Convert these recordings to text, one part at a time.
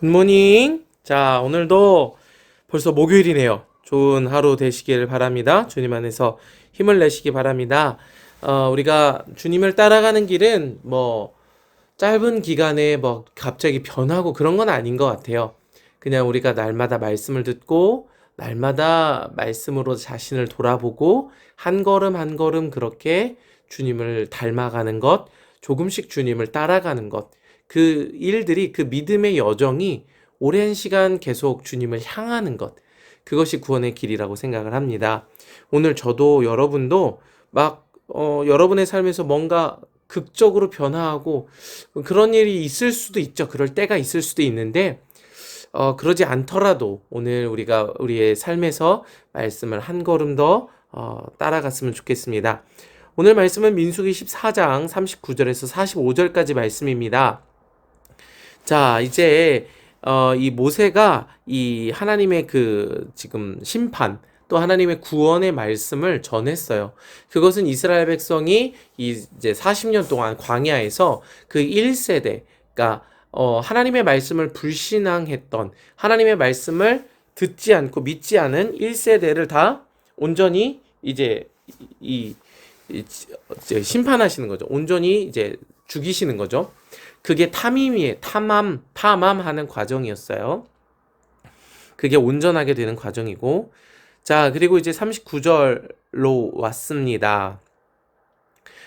굿모닝. 자, 오늘도 벌써 목요일이네요. 좋은 하루 되시길 바랍니다. 주님 안에서 힘을 내시기 바랍니다. 우리가 주님을 따라가는 길은 짧은 기간에 갑자기 변하고 그런 건 아닌 것 같아요. 그냥 우리가 날마다 말씀을 듣고 날마다 말씀으로 자신을 돌아보고 한 걸음 한 걸음 그렇게 주님을 닮아가는 것, 조금씩 주님을 따라가는 것, 그 일들이, 그 믿음의 여정이 오랜 시간 계속 주님을 향하는 것, 그것이 구원의 길이라고 생각을 합니다. 오늘 저도 여러분도 여러분의 삶에서 뭔가 극적으로 변화하고 그런 일이 있을 수도 있죠. 그럴 때가 있을 수도 있는데, 그러지 않더라도 오늘 우리가 우리의 삶에서 말씀을 한 걸음 더 따라갔으면 좋겠습니다. 오늘 말씀은 민수기 14장 39절에서 45절까지 말씀입니다. 자, 이제 이 모세가 이 하나님의 지금 심판 또 하나님의 구원의 말씀을 전했어요. 그것은 이스라엘 백성이 이제 40년 동안 광야에서 그 1세대, 그러니까 하나님의 말씀을 불신앙했던, 하나님의 말씀을 듣지 않고 믿지 않은 1세대를 다 온전히 이제 이제 심판하시는 거죠. 온전히 이제 죽이시는 거죠. 그게 탐함하는 과정이었어요. 그게 온전하게 되는 과정이고, 자, 그리고 이제 39절로 왔습니다.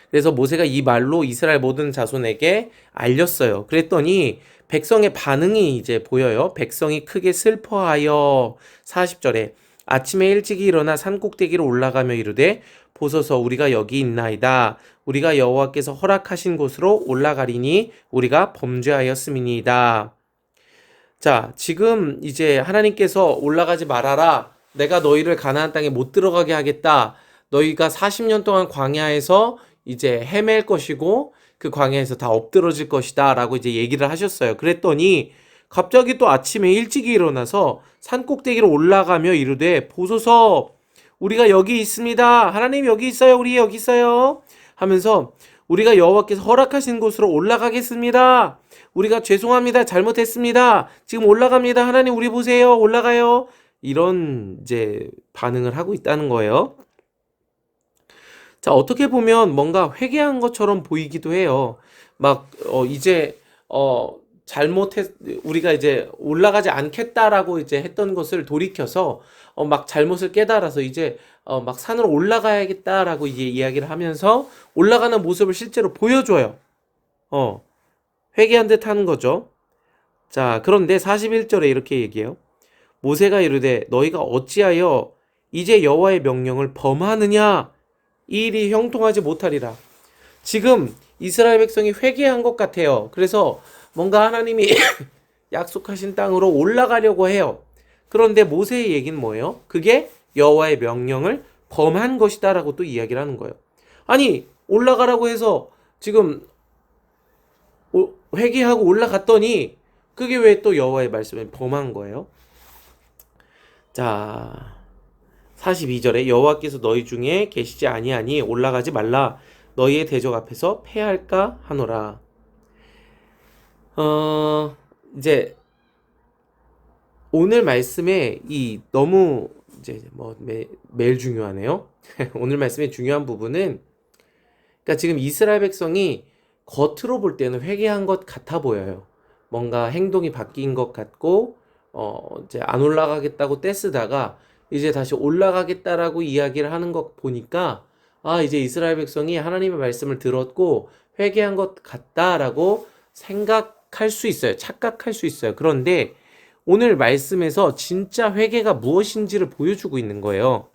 그래서 모세가 이 말로 이스라엘 모든 자손에게 알렸어요. 그랬더니 백성의 반응이 이제 보여요. 백성이 크게 슬퍼하여 40절에 아침에 일찍이 일어나 산꼭대기로 올라가며 이르되 보소서 우리가 여기 있나이다. 우리가 여호와께서 허락하신 곳으로 올라가리니 우리가 범죄하였음이니이다. 자, 지금 이제 하나님께서 올라가지 말아라. 내가 너희를 가나안 땅에 못 들어가게 하겠다. 너희가 40년 동안 광야에서 이제 헤맬 것이고 그 광야에서 다 엎드러질 것이다 라고 이제 얘기를 하셨어요. 그랬더니 갑자기 또 아침에 일찍이 일어나서 산꼭대기로 올라가며 이르되 보소서 우리가 여기 있습니다. 하나님 여기 있어요. 우리 여기 있어요. 하면서 우리가 여호와께서 허락하신 곳으로 올라가겠습니다. 우리가 죄송합니다. 잘못했습니다. 지금 올라갑니다. 하나님 우리 보세요. 올라가요. 이런 이제 반응을 하고 있다는 거예요. 자, 어떻게 보면 뭔가 회개한 것처럼 보이기도 해요. 이제 잘못했 우리가 이제 올라가지 않겠다라고 이제 했던 것을 돌이켜서 잘못을 깨달아서 이제 산으로 올라가야겠다라고 이제 이야기를 하면서 올라가는 모습을 실제로 보여줘요. 회개한 듯 하는 거죠. 자, 그런데 41절에 이렇게 얘기해요. 모세가 이르되 너희가 어찌하여 이제 여호와의 명령을 범하느냐? 이 일이 형통하지 못하리라. 지금 이스라엘 백성이 회개한 것 같아요. 그래서 뭔가 하나님이 약속하신 땅으로 올라가려고 해요. 그런데 모세의 얘기는 뭐예요? 그게 여호와의 명령을 범한 것이다라고 또 이야기를 하는 거예요. 아니, 올라가라고 해서 지금 회개하고 올라갔더니 그게 왜 또 여호와의 말씀을 범한 거예요? 자, 42절에 여호와께서 너희 중에 계시지 아니하니 올라가지 말라. 너희의 대적 앞에서 패할까 하노라. 이제 오늘 말씀에 너무 이제 매일 중요하네요. 오늘 말씀의 중요한 부분은, 그러니까 지금 이스라엘 백성이 겉으로 볼 때는 회개한 것 같아 보여요. 뭔가 행동이 바뀐 것 같고 이제 안 올라가겠다고 떼쓰다가 이제 다시 올라가겠다라고 이야기를 하는 것 보니까 이제 이스라엘 백성이 하나님의 말씀을 들었고 회개한 것 같다라고 생각할 수 있어요. 착각할 수 있어요. 그런데 오늘 말씀에서 진짜 회개가 무엇인지를 보여주고 있는 거예요.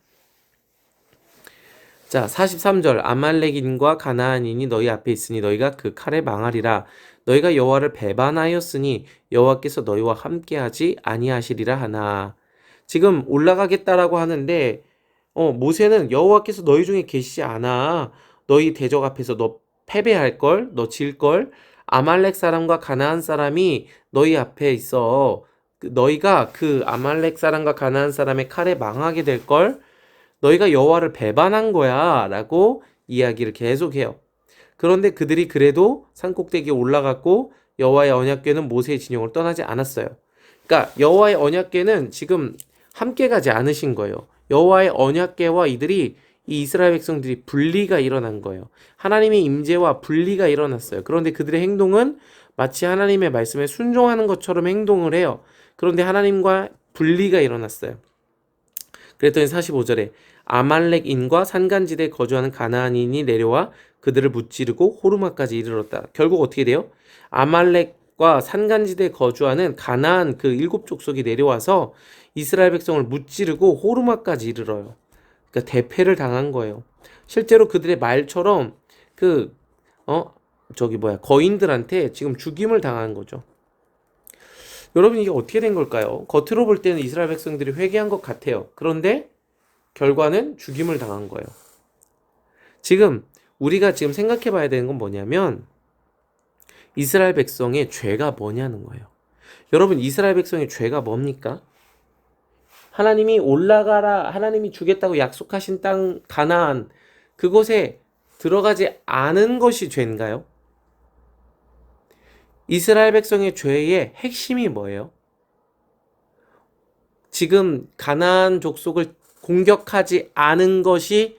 자, 43절 아말렉인과 가나안인이 너희 앞에 있으니 너희가 그 칼에 망하리라. 너희가 여호와를 배반하였으니 여호와께서 너희와 함께하지 아니하시리라 하나. 지금 올라가겠다라고 하는데 모세는 여호와께서 너희 중에 계시지 않아. 너희 대적 앞에서 너 패배할걸? 너 질걸? 아말렉 사람과 가나안 사람이 너희 앞에 있어. 너희가 그 아말렉 사람과 가나안 사람의 칼에 망하게 될걸? 너희가 여호와를 배반한 거야 라고 이야기를 계속해요. 그런데 그들이 그래도 산꼭대기에 올라갔고 여호와의 언약궤는 모세의 진영을 떠나지 않았어요. 그러니까 여호와의 언약궤는 지금 함께 가지 않으신 거예요. 여호와의 언약궤와 이들이 이 이스라엘 백성들이 분리가 일어난 거예요. 하나님의 임재와 분리가 일어났어요. 그런데 그들의 행동은 마치 하나님의 말씀에 순종하는 것처럼 행동을 해요. 그런데 하나님과 분리가 일어났어요. 그랬더니 45절에 아말렉인과 산간지대에 거주하는 가나안인이 내려와 그들을 무찌르고 호르마까지 이르렀다. 결국 어떻게 돼요? 아말렉과 산간지대에 거주하는 가나안 그 7족속이 내려와서 이스라엘 백성을 무찌르고 호르마까지 이르러요. 그러니까 대패를 당한 거예요. 실제로 그들의 말처럼 거인들한테 지금 죽임을 당한 거죠. 여러분, 이게 어떻게 된 걸까요? 겉으로 볼 때는 이스라엘 백성들이 회개한 것 같아요. 그런데 결과는 죽임을 당한 거예요. 지금 우리가 지금 생각해 봐야 되는 건 뭐냐면 이스라엘 백성의 죄가 뭐냐는 거예요. 여러분, 이스라엘 백성의 죄가 뭡니까? 하나님이 올라가라, 하나님이 주겠다고 약속하신 땅 가나안, 그곳에 들어가지 않은 것이 죄인가요? 이스라엘 백성의 죄의 핵심이 뭐예요? 지금 가나안 족속을 공격하지 않은 것이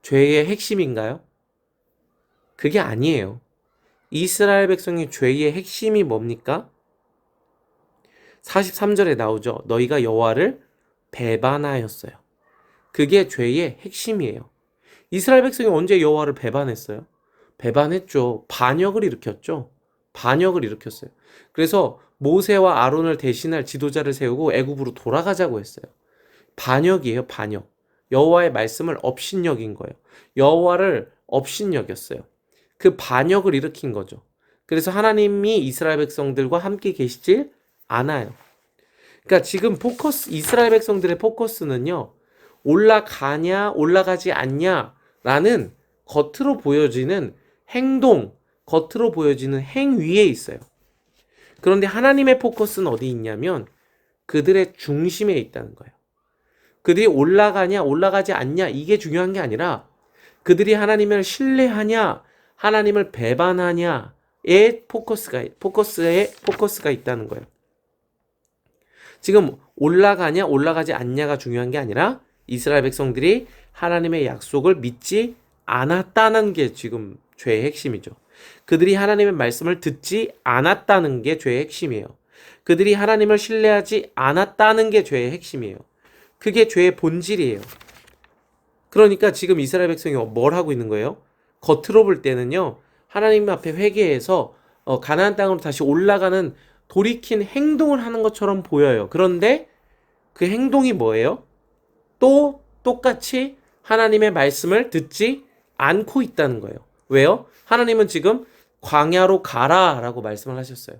죄의 핵심인가요? 그게 아니에요. 이스라엘 백성의 죄의 핵심이 뭡니까? 43절에 나오죠. 너희가 여호와를 배반하였어요. 그게 죄의 핵심이에요. 이스라엘 백성이 언제 여호와를 배반했어요? 배반했죠. 반역을 일으켰죠. 반역을 일으켰어요. 그래서 모세와 아론을 대신할 지도자를 세우고 애굽으로 돌아가자고 했어요. 반역이에요, 반역. 여호와의 말씀을 업신여긴 거예요. 여호와를 업신여겼어요. 그 반역을 일으킨 거죠. 그래서 하나님이 이스라엘 백성들과 함께 계시질 않아요. 그러니까 지금 이스라엘 백성들의 포커스는요, 올라가냐, 올라가지 않냐라는 겉으로 보여지는 행동, 겉으로 보여지는 행위에 있어요. 그런데 하나님의 포커스는 어디 있냐면 그들의 중심에 있다는 거예요. 그들이 올라가냐, 올라가지 않냐, 이게 중요한 게 아니라 그들이 하나님을 신뢰하냐, 하나님을 배반하냐의 포커스가 있다는 거예요. 지금 올라가냐, 올라가지 않냐가 중요한 게 아니라 이스라엘 백성들이 하나님의 약속을 믿지 않았다는 게 지금 죄의 핵심이죠. 그들이 하나님의 말씀을 듣지 않았다는 게 죄의 핵심이에요. 그들이 하나님을 신뢰하지 않았다는 게 죄의 핵심이에요. 그게 죄의 본질이에요. 그러니까 지금 이스라엘 백성이 뭘 하고 있는 거예요? 겉으로 볼 때는요, 하나님 앞에 회개해서 가나안 땅으로 다시 올라가는 돌이킨 행동을 하는 것처럼 보여요. 그런데 그 행동이 뭐예요? 또 똑같이 하나님의 말씀을 듣지 않고 있다는 거예요. 왜요? 하나님은 지금 광야로 가라라고 말씀을 하셨어요.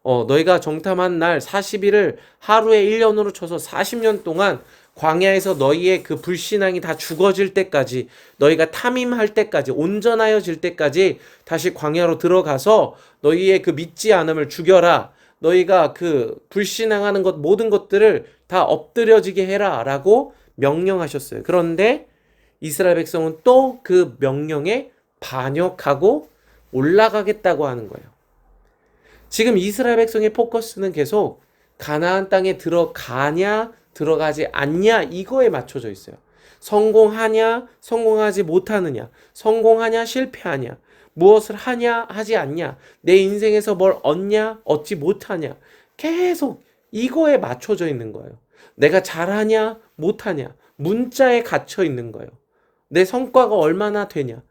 너희가 정탐한 날 40일을 하루에 1년으로 쳐서 40년 동안 광야에서 너희의 그 불신앙이 다 죽어질 때까지, 너희가 탐임할 때까지, 온전하여질 때까지 다시 광야로 들어가서 너희의 그 믿지 않음을 죽여라. 너희가 그 불신앙하는 것 모든 것들을 다 엎드려지게 해라 라고 명령하셨어요. 그런데 이스라엘 백성은 또 그 명령에 반역하고 올라가겠다고 하는 거예요. 지금 이스라엘 백성의 포커스는 계속 가나안 땅에 들어가냐 들어가지 않냐 이거에 맞춰져 있어요. 성공하냐 성공하지 못하느냐, 성공하냐 실패하냐, 무엇을 하냐 하지 않냐, 내 인생에서 뭘 얻냐 얻지 못하냐, 계속 이거에 맞춰져 있는 거예요. 내가 잘하냐 못하냐 문자에 갇혀 있는 거예요. 내 성과가 얼마나 되냐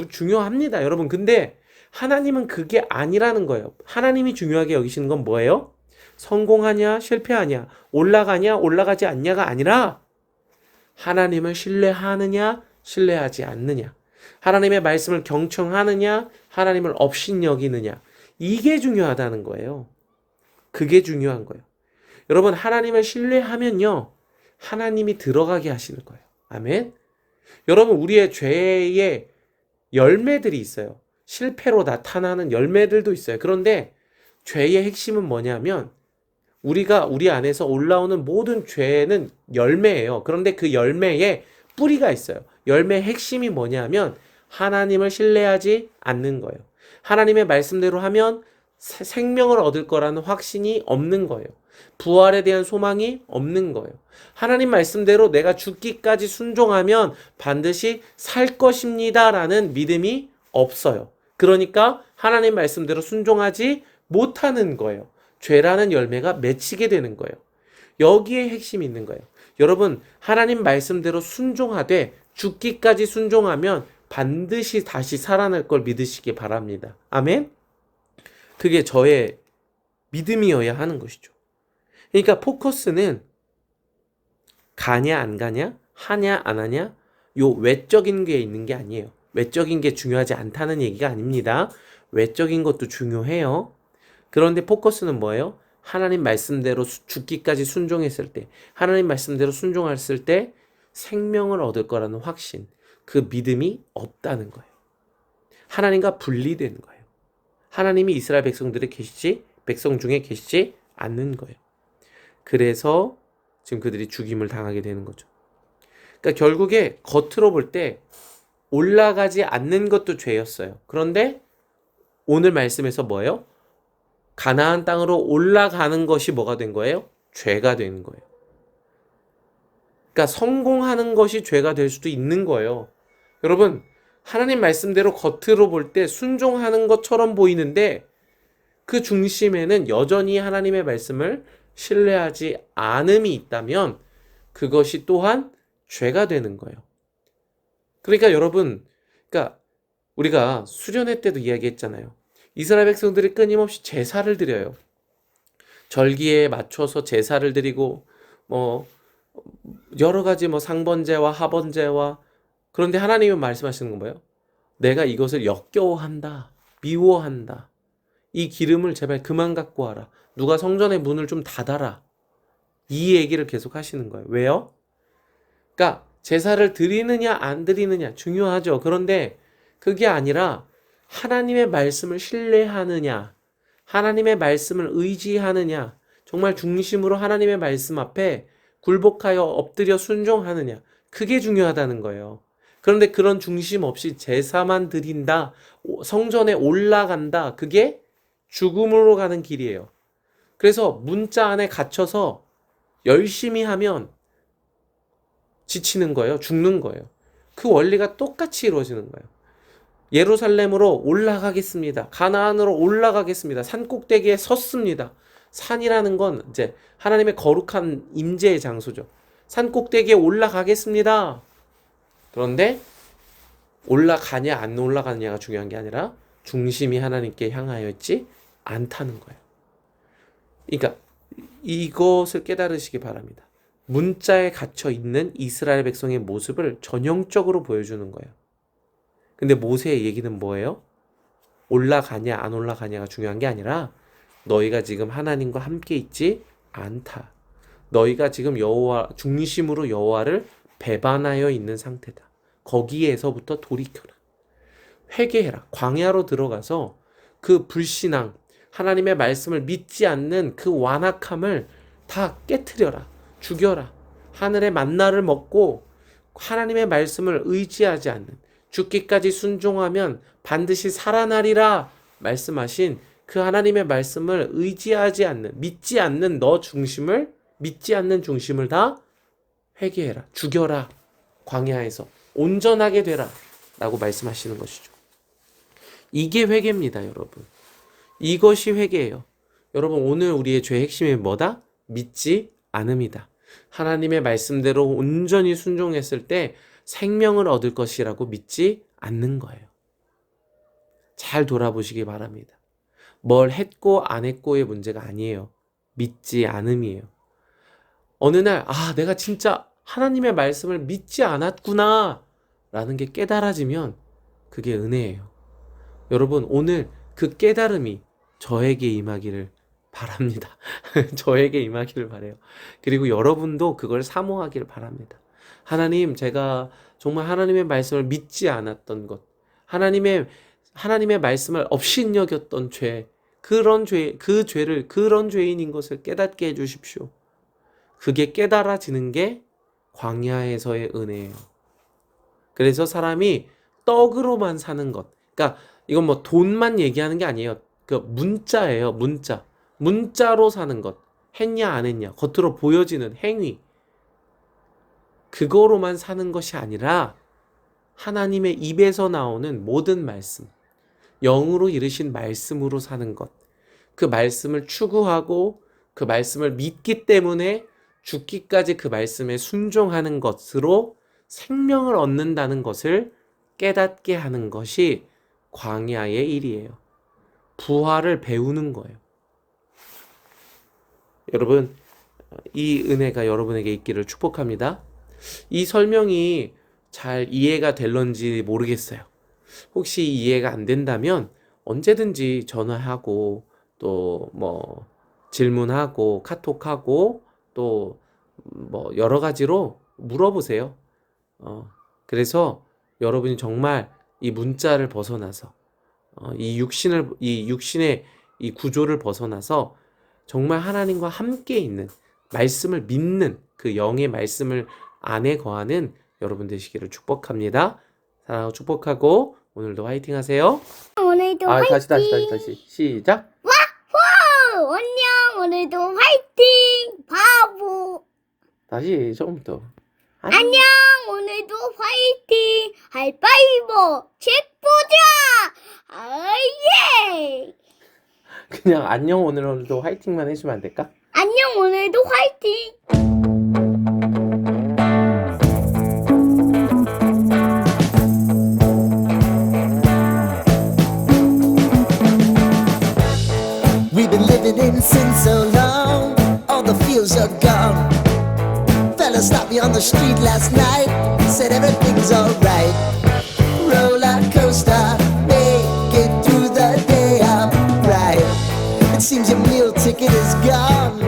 중요합니다, 여러분. 근데 하나님은 그게 아니라는 거예요. 하나님이 중요하게 여기시는 건 뭐예요? 성공하냐 실패하냐, 올라가냐 올라가지 않냐가 아니라 하나님을 신뢰하느냐 신뢰하지 않느냐, 하나님의 말씀을 경청하느냐 하나님을 업신여기느냐, 이게 중요하다는 거예요. 그게 중요한 거예요. 여러분, 하나님을 신뢰하면요 하나님이 들어가게 하시는 거예요. 아멘. 여러분, 우리의 죄의 열매들이 있어요. 실패로 나타나는 열매들도 있어요. 그런데 죄의 핵심은 뭐냐면 우리 안에서 올라오는 모든 죄는 열매예요. 그런데 그 열매에 뿌리가 있어요. 열매의 핵심이 뭐냐면 하나님을 신뢰하지 않는 거예요. 하나님의 말씀대로 하면 생명을 얻을 거라는 확신이 없는 거예요. 부활에 대한 소망이 없는 거예요. 하나님 말씀대로 내가 죽기까지 순종하면 반드시 살 것입니다 라는 믿음이 없어요. 그러니까 하나님 말씀대로 순종하지 못하는 거예요. 죄라는 열매가 맺히게 되는 거예요. 여기에 핵심이 있는 거예요. 여러분, 하나님 말씀대로 순종하되 죽기까지 순종하면 반드시 다시 살아날 걸 믿으시기 바랍니다. 아멘? 그게 저의 믿음이어야 하는 것이죠. 그러니까 포커스는 가냐 안 가냐, 하냐 안 하냐, 요 외적인 게 있는 게 아니에요. 외적인 게 중요하지 않다는 얘기가 아닙니다. 외적인 것도 중요해요. 그런데 포커스는 뭐예요? 하나님 말씀대로 죽기까지 순종했을 때, 하나님 말씀대로 순종했을 때 생명을 얻을 거라는 확신, 그 믿음이 없다는 거예요. 하나님과 분리되는 거예요. 하나님이 이스라엘 백성 중에 계시지 않는 거예요. 그래서 지금 그들이 죽임을 당하게 되는 거죠. 그러니까 결국에 겉으로 볼 때 올라가지 않는 것도 죄였어요. 그런데 오늘 말씀에서 뭐예요? 가나안 땅으로 올라가는 것이 뭐가 된 거예요? 죄가 된 거예요. 그러니까 성공하는 것이 죄가 될 수도 있는 거예요. 여러분, 하나님 말씀대로 겉으로 볼 때 순종하는 것처럼 보이는데 그 중심에는 여전히 하나님의 말씀을 신뢰하지 않음이 있다면 그것이 또한 죄가 되는 거예요. 그러니까 여러분, 그러니까 우리가 수련회 때도 이야기했잖아요. 이스라엘 백성들이 끊임없이 제사를 드려요. 절기에 맞춰서 제사를 드리고 여러 가지 상번제와 하번제와, 그런데 하나님은 말씀하시는 건 뭐예요? 내가 이것을 역겨워한다, 미워한다. 이 기름을 제발 그만 갖고 와라. 누가 성전의 문을 좀 닫아라. 이 얘기를 계속 하시는 거예요. 왜요? 그러니까 제사를 드리느냐 안 드리느냐 중요하죠. 그런데 그게 아니라 하나님의 말씀을 신뢰하느냐, 하나님의 말씀을 의지하느냐, 정말 중심으로 하나님의 말씀 앞에 굴복하여 엎드려 순종하느냐, 그게 중요하다는 거예요. 그런데 그런 중심 없이 제사만 드린다, 성전에 올라간다, 그게 죽음으로 가는 길이에요. 그래서 문자 안에 갇혀서 열심히 하면 지치는 거예요. 죽는 거예요. 그 원리가 똑같이 이루어지는 거예요. 예루살렘으로 올라가겠습니다. 가나안으로 올라가겠습니다. 산 꼭대기에 섰습니다. 산이라는 건 이제 하나님의 거룩한 임재의 장소죠. 산 꼭대기에 올라가겠습니다. 그런데 올라가냐 안 올라가느냐가 중요한 게 아니라 중심이 하나님께 향하여 있지 않다는 거예요. 그러니까 이것을 깨달으시기 바랍니다. 문자에 갇혀 있는 이스라엘 백성의 모습을 전형적으로 보여주는 거예요. 근데 모세의 얘기는 뭐예요? 올라가냐 안 올라가냐가 중요한 게 아니라 너희가 지금 하나님과 함께 있지 않다. 너희가 지금 여호와 중심으로 여호와를 배반하여 있는 상태다. 거기에서부터 돌이켜라. 회개해라. 광야로 들어가서 그 불신앙, 하나님의 말씀을 믿지 않는 그 완악함을 다 깨트려라. 죽여라. 하늘의 만나를 먹고 하나님의 말씀을 의지하지 않는, 죽기까지 순종하면 반드시 살아나리라 말씀하신 그 하나님의 말씀을 의지하지 않는, 믿지 않는 너 중심을, 믿지 않는 중심을 다 회개해라. 죽여라. 광야에서 온전하게 되라 라고 말씀하시는 것이죠. 이게 회개입니다, 여러분. 이것이 회개예요. 여러분, 오늘 우리의 죄의 핵심이 뭐다? 믿지 않음이다. 하나님의 말씀대로 온전히 순종했을 때 생명을 얻을 것이라고 믿지 않는 거예요. 잘 돌아보시기 바랍니다. 뭘 했고 안 했고의 문제가 아니에요. 믿지 않음이에요. 어느 날 내가 진짜 하나님의 말씀을 믿지 않았구나 라는 게 깨달아지면 그게 은혜예요. 여러분, 오늘 그 깨달음이 저에게 임하기를 바랍니다. 저에게 임하기를 바라요. 그리고 여러분도 그걸 사모하기를 바랍니다. 하나님, 제가 정말 하나님의 말씀을 믿지 않았던 것, 하나님의 말씀을 업신여겼던 죄, 그런 죄인인 것을 깨닫게 해주십시오. 그게 깨달아지는 게 광야에서의 은혜예요. 그래서 사람이 떡으로만 사는 것, 그러니까 이건 돈만 얘기하는 게 아니에요. 그 문자예요, 문자. 문자로 사는 것, 했냐 안 했냐, 겉으로 보여지는 행위, 그거로만 사는 것이 아니라 하나님의 입에서 나오는 모든 말씀, 영으로 이르신 말씀으로 사는 것, 그 말씀을 추구하고 그 말씀을 믿기 때문에 죽기까지 그 말씀에 순종하는 것으로 생명을 얻는다는 것을 깨닫게 하는 것이 광야의 일이에요. 부활을 배우는 거예요. 여러분, 이 은혜가 여러분에게 있기를 축복합니다. 이 설명이 잘 이해가 될런지 모르겠어요. 혹시 이해가 안 된다면 언제든지 전화하고 또 뭐 질문하고 카톡하고 또 뭐 여러 가지로 물어보세요. 그래서 여러분이 정말 이 문자를 벗어나서 이 육신의 이 구조를 벗어나서 정말 하나님과 함께 있는 말씀을 믿는 그 영의 말씀을 안에 거하는 여러분 되시기를 축복합니다. 사랑하고 축복하고 오늘도 화이팅 하세요. 오늘도 다시 시작. 와호! 안녕. 오늘도 화이팅. 바보. 다시 처음부터. 안녕. 오늘도 화이팅. 하이파이브. 책 보자. 아예. 그냥 안녕 오늘도 화이팅만 해주면 안 될까? 안녕. 오늘도 화이팅. We've been living in sin so long, all the feels are gone. Fella stopped me on the street last night, said everything's alright. Roller coaster, make it through the day, I'm right. It seems your meal ticket is gone.